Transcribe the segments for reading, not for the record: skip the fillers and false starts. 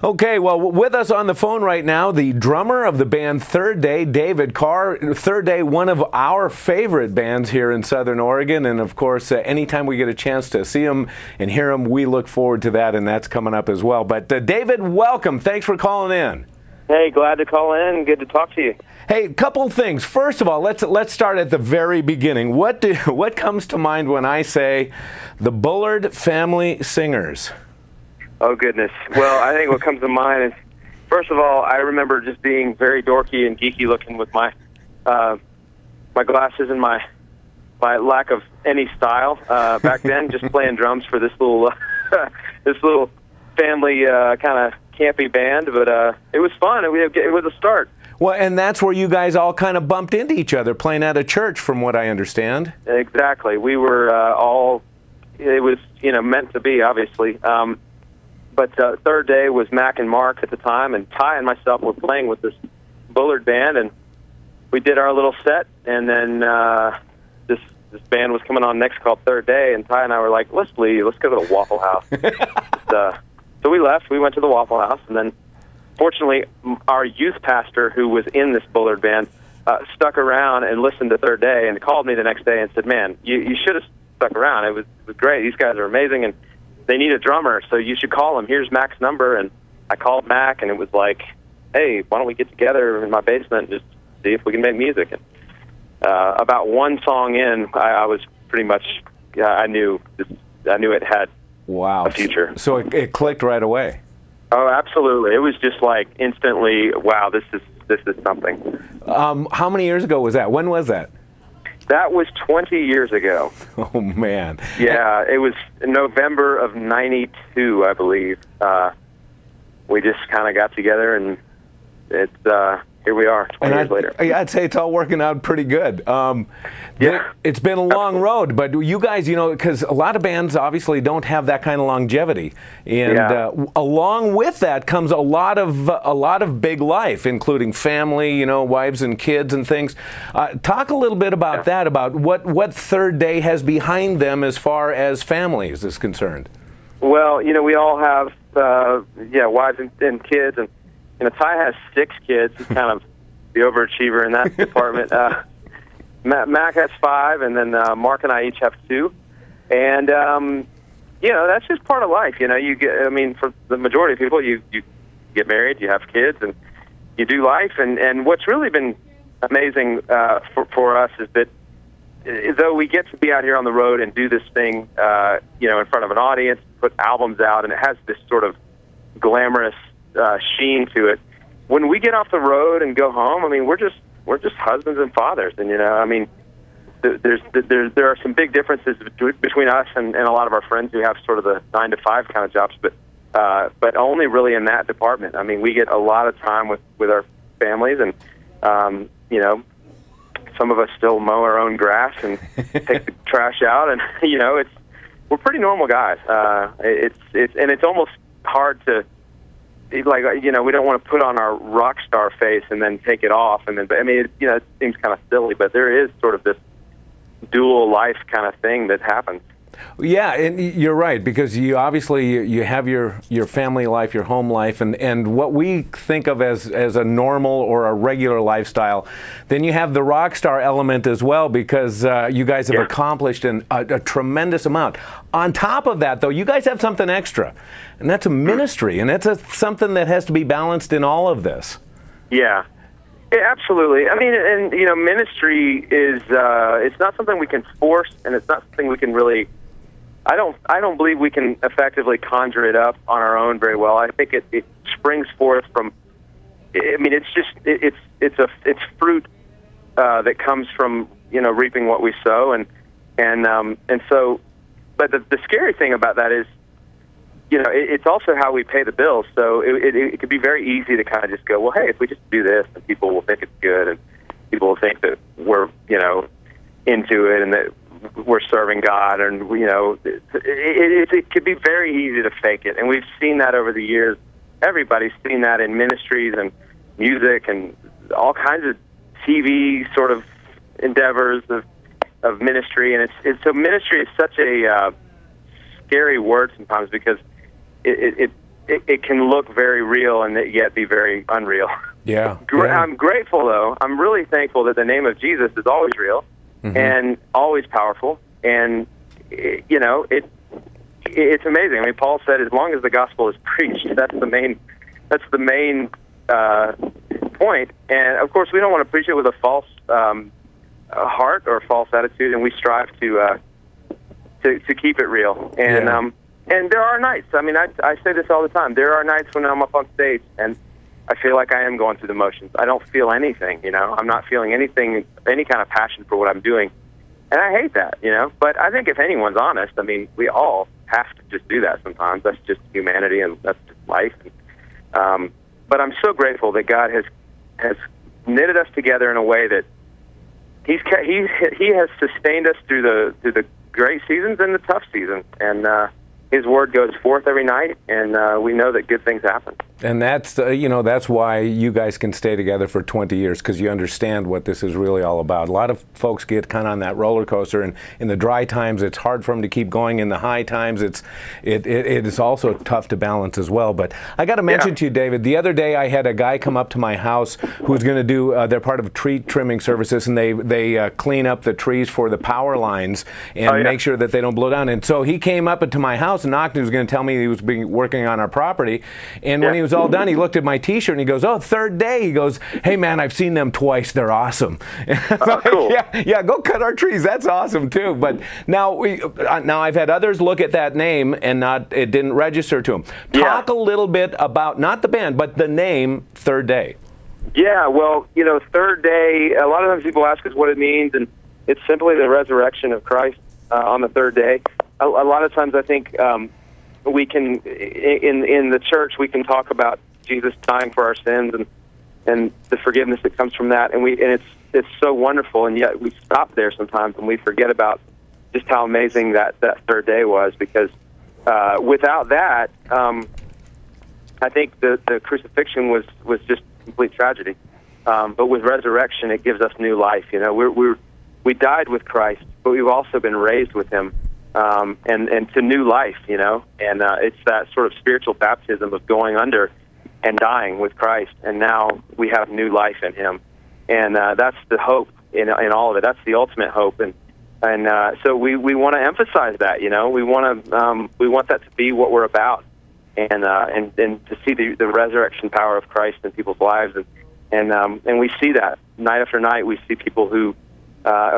Okay, well, with us on the phone right now, the drummer of the band Third Day, David Carr. Third Day, one of our favorite bands here in Southern Oregon, and of course, anytime we get a chance to see them and hear them, we look forward to that, and that's coming up as well. But David, welcome. Thanks for calling in. Hey, glad to call in. Good to talk to you. Hey, a couple of things. First of all, let's start at the very beginning. What comes to mind when I say the Bullard Family Singers? Oh, goodness. Well, I think what comes to mind is, first of all, I remember just being very dorky and geeky looking with my my glasses and my lack of any style back then, just playing drums for this little family kind of campy band. But it was fun. It was a start. Well, and that's where you guys all kind of bumped into each other, playing at a church, from what I understand. Exactly. We were all, it was, meant to be, obviously. But Third Day was Mac and Mark at the time, and Ty and myself were playing with this Bullard band, and we did our little set, and then this band was coming on next called Third Day, and Ty and I were like, let's leave, let's go to the Waffle House. So we left, we went to the Waffle House, and then fortunately our youth pastor, who was in this Bullard band, stuck around and listened to Third Day and called me the next day and said, man, you should have stuck around. It was great. These guys are amazing, and they need a drummer, so you should call him. Here's Mac's number. And I called Mac, and it was like, hey, why don't we get together in my basement and just see if we can make music? And about one song in, I was pretty much, I knew it had a future. So it clicked right away. Oh, absolutely. It was just like instantly, wow, this is something. How many years ago was that? When was that? That was 20 years ago. Oh, man. Yeah, it was in November of '92, I believe. We just kind of got together, and here we are, 20 years later. I'd say it's all working out pretty good. Yeah. It's been a long road, but you guys, because a lot of bands obviously don't have that kind of longevity, and along with that comes a lot of big life, including family, wives and kids and things. Talk a little bit about that, about what Third Day has behind them as far as families is concerned. Well, we all have wives and kids, and Ty has 6 kids. He's kind of the overachiever in that department. Mac has 5, and then Mark and I each have 2. And that's just part of life. You get. For the majority of people, you get married, you have kids, and you do life. And what's really been amazing for us is that though we get to be out here on the road and do this thing, in front of an audience, put albums out, and it has this sort of glamorous sheen to it. When we get off the road and go home, we're just husbands and fathers, and there are some big differences between us and a lot of our friends who have sort of the 9-to-5 kind of jobs, but only really in that department. We get a lot of time with our families, and some of us still mow our own grass and take the trash out, and we're pretty normal guys. It's almost hard to. We don't want to put on our rock star face and then take it off, and then. It seems kind of silly, but there is sort of this dual life kind of thing that happens. Yeah, and you're right, because you obviously you have your family life, your home life, and what we think of as a normal or a regular lifestyle. Then you have the rock star element as well, because you guys have accomplished a tremendous amount. On top of that, though, you guys have something extra, and that's a ministry, and that's something that has to be balanced in all of this. Yeah. Yeah, absolutely. Ministry is it's not something we can force, and it's not something we can really. I don't believe we can effectively conjure it up on our own very well. I think it springs forth from. It's fruit that comes from reaping what we sow, and so. But the scary thing about that is, it's also how we pay the bills. So it could be very easy to kind of just go, well, hey, if we just do this, then people will think it's good, and people will think that we're into it, and that we're serving God, and it could be very easy to fake it, and we've seen that over the years. Everybody's seen that in ministries and music and all kinds of TV sort of endeavors of ministry, and so ministry is such a scary word sometimes, because it it can look very real and yet be very unreal. Yeah. I'm grateful, though. I'm really thankful that the name of Jesus is always real and always powerful. And, you know, it's amazing. I mean, Paul said, as long as the gospel is preached, that's the main point. And, of course, we don't want to preach it with a false heart or a false attitude, and we strive to keep it real. And and there are nights. I mean, I say this all the time. There are nights when I'm up on stage and I feel like I am going through the motions. I don't feel anything, you know. I'm not feeling anything, any kind of passion for what I'm doing. And I hate that, you know. But I think if anyone's honest, I mean, we all have to just do that sometimes. That's just humanity and that's just life. But I'm so grateful that God has knitted us together in a way that He has sustained us through the great seasons and the tough seasons. And His word goes forth every night, and we know that good things happen. And that's, that's why you guys can stay together for 20 years, because you understand what this is really all about. A lot of folks get kind of on that roller coaster, and in the dry times, it's hard for them to keep going. In the high times, it is also tough to balance as well. But I got to mention to you, David, the other day I had a guy come up to my house who was going to do, they're part of tree trimming services, and they clean up the trees for the power lines and make sure that they don't blow down. And so he came up into my house and knocked, and he was going to tell me he was working on our property. And when he was all done, he looked at my T-shirt and he goes, "Oh, third day." He goes, "Hey man, I've seen them twice. They're awesome." Cool. Yeah, go cut our trees. That's awesome too. But now I've had others look at that name and it didn't register to them. Talk a little bit about not the band, but the name Third Day. Yeah, well, Third Day. A lot of times people ask us what it means, and it's simply the resurrection of Christ on the third day. A lot of times I think we can, in the church, we can talk about Jesus dying for our sins and the forgiveness that comes from that, and it's so wonderful, and yet we stop there sometimes and we forget about just how amazing that third day was, because without that, I think the crucifixion was just complete tragedy. But with resurrection, it gives us new life. We died with Christ, but we've also been raised with Him. And to new life, and it's that sort of spiritual baptism of going under and dying with Christ, and now we have new life in Him, and that's the hope in all of it. That's the ultimate hope, and so we want to emphasize that. We want that to be what we're about, and to see the resurrection power of Christ in people's lives, and we see that night after night. We see people who.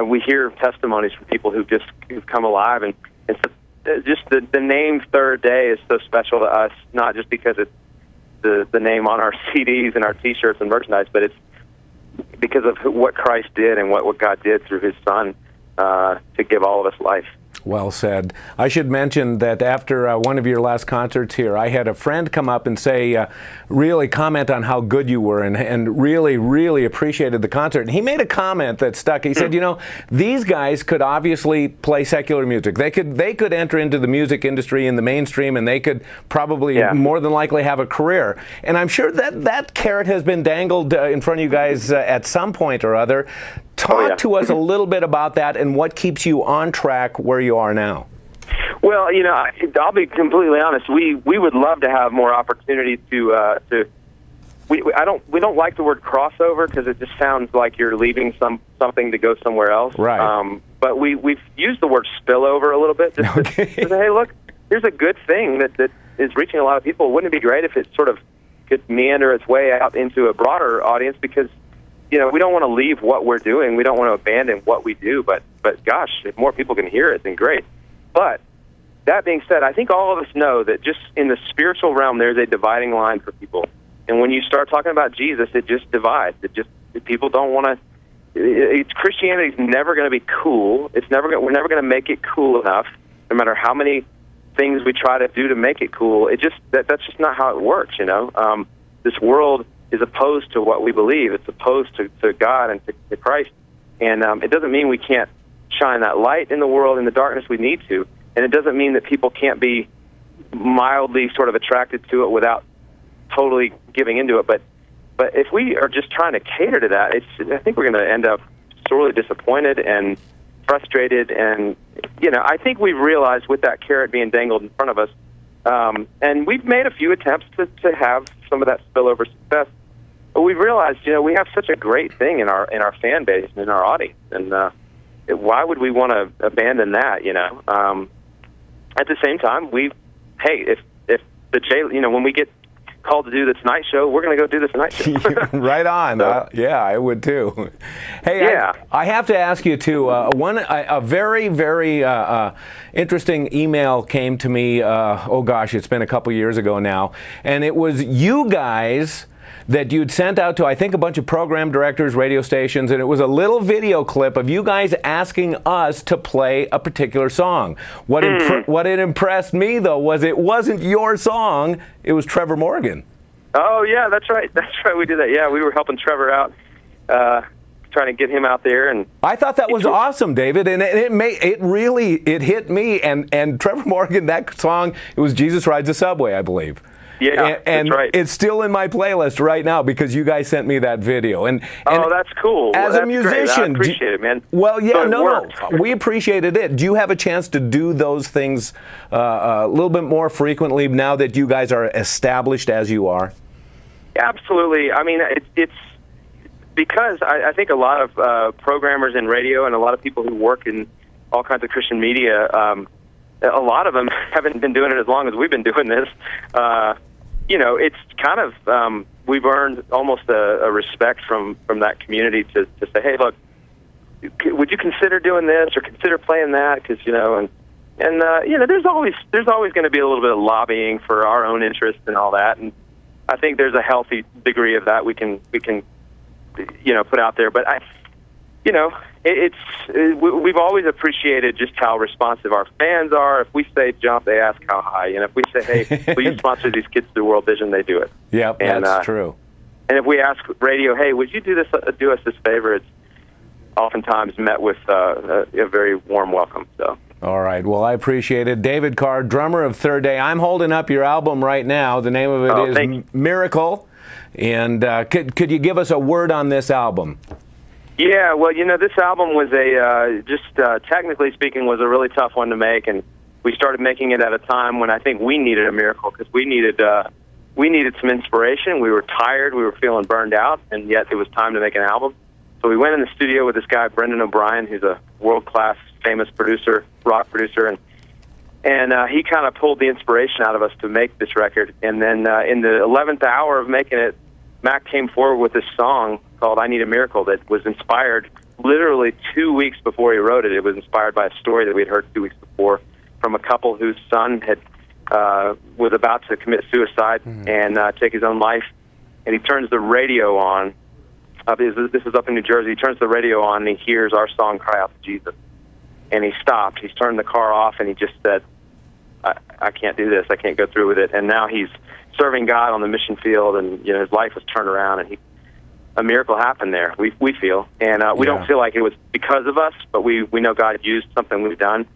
We hear testimonies from people who've come alive, and so just the name Third Day is so special to us, not just because it's the name on our CDs and our T-shirts and merchandise, but it's because of what Christ did and what God did through His Son to give all of us life. Well said. I should mention that after one of your last concerts here, I had a friend come up and say, really comment on how good you were and really, really appreciated the concert. And he made a comment that stuck. He said, these guys could obviously play secular music. They could enter into the music industry in the mainstream, and they could probably more than likely have a career. And I'm sure that carrot has been dangled in front of you guys at some point or other. Talk to us a little bit about that and what keeps you on track where you are now. Well, I'll be completely honest. We would love to have more opportunity to. We don't like the word crossover because it just sounds like you're leaving something to go somewhere else. Right. But we've used the word spillover a little bit. Just to say, hey, look, here's a good thing that is reaching a lot of people. Wouldn't it be great if it sort of could meander its way out into a broader audience? Because we don't want to leave what we're doing. We don't want to abandon what we do. But gosh, if more people can hear it, then great. But that being said, I think all of us know that just in the spiritual realm, there's a dividing line for people. And when you start talking about Jesus, it just divides. People don't want to. Christianity is never going to be cool. We're never going to make it cool enough, no matter how many things we try to do to make it cool. That's just not how it works. This world is opposed to what we believe. It's opposed to God and to Christ. And it doesn't mean we can't shine that light in the world, in the darkness. We need to. And it doesn't mean that people can't be mildly sort of attracted to it without totally giving into it. But if we are just trying to cater to that, I think we're going to end up sorely disappointed and frustrated. And, I think we've realized with that carrot being dangled in front of us And we've made a few attempts to have some of that spillover success. But we've realized, we have such a great thing in our fan base and in our audience. And why would we want to abandon that, At the same time, if when we get called to do the Tonight Show, we're going to go do the Tonight Show. Right on. So, yeah, I would too. Hey, yeah. I have to ask you too. A very, very interesting email came to me. Oh gosh, it's been a couple years ago now, and it was you guys that you'd sent out to, I think, a bunch of program directors, radio stations, and it was a little video clip of you guys asking us to play a particular song. What it impressed me, though, was it wasn't your song, it was Trevor Morgan. Oh, yeah, that's right. That's right, we did that. Yeah, we were helping Trevor out, trying to get him out there. And I thought that was awesome, David, and it really hit me. And Trevor Morgan, that song, it was Jesus Rides the Subway, I believe. Yeah, and that's right. It's still in my playlist right now because you guys sent me that video. And that's cool. As a musician, I appreciate it, man. Well, yeah, so no, we appreciated it. Do you have a chance to do those things a little bit more frequently now that you guys are established as you are? Absolutely. I mean, it's because I think a lot of programmers in radio and a lot of people who work in all kinds of Christian media, a lot of them haven't been doing it as long as we've been doing this. It's kind of we've earned almost a respect from that community to say, hey, look, would you consider doing this or consider playing that? Because there's always going to be a little bit of lobbying for our own interest and all that, and I think there's a healthy degree of that we can put out there. But we've always appreciated just how responsive our fans are. If we say jump, they ask how high. And if we say, hey, will you sponsor these kids through World Vision, they do it. Yeah, that's true. And if we ask radio, hey, would you do us this favor, it's oftentimes met with a very warm welcome. So. All right. Well, I appreciate it. David Carr, drummer of Third Day. I'm holding up your album right now. The name of it is Miracle. And could you give us a word on this album? Yeah, well, this album was technically speaking, was a really tough one to make, and we started making it at a time when I think we needed a miracle because we needed some inspiration. We were tired, we were feeling burned out, and yet it was time to make an album. So we went in the studio with this guy, Brendan O'Brien, who's a world-class, famous producer, rock producer, and he kind of pulled the inspiration out of us to make this record. And then in the 11th hour of making it, Mac came forward with this song called I Need a Miracle that was inspired literally 2 weeks before he wrote it. It was inspired by a story that we had heard 2 weeks before from a couple whose son was about to commit suicide and take his own life. And he turns the radio on. This is up in New Jersey. He turns the radio on and he hears our song Cry Out to Jesus. And he stopped. He's turned the car off and he just said, I can't do this. I can't go through with it. And now he's serving God on the mission field, and his life was turned around, and a miracle happened there. We feel, and we don't feel like it was because of us, but we know God used something we've done,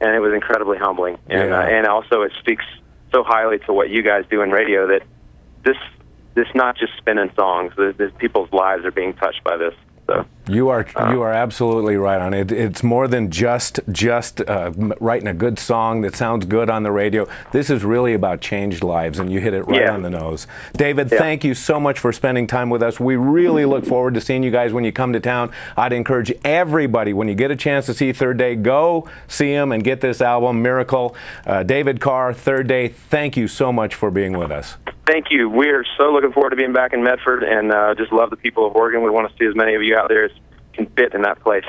and it was incredibly humbling. And also it speaks so highly to what you guys do in radio that this not just spinning songs. People's lives are being touched by this. So you are absolutely right on it. It's more than just writing a good song that sounds good on the radio. This is really about changed lives, and you hit it right on the nose. David, thank you so much for spending time with us. We really look forward to seeing you guys when you come to town. I'd encourage everybody, when you get a chance to see Third Day, go see them and get this album, Miracle. David Carr, Third Day, thank you so much for being with us. Thank you. We are so looking forward to being back in Medford, and just love the people of Oregon. We want to see as many of you out there as can fit in that place.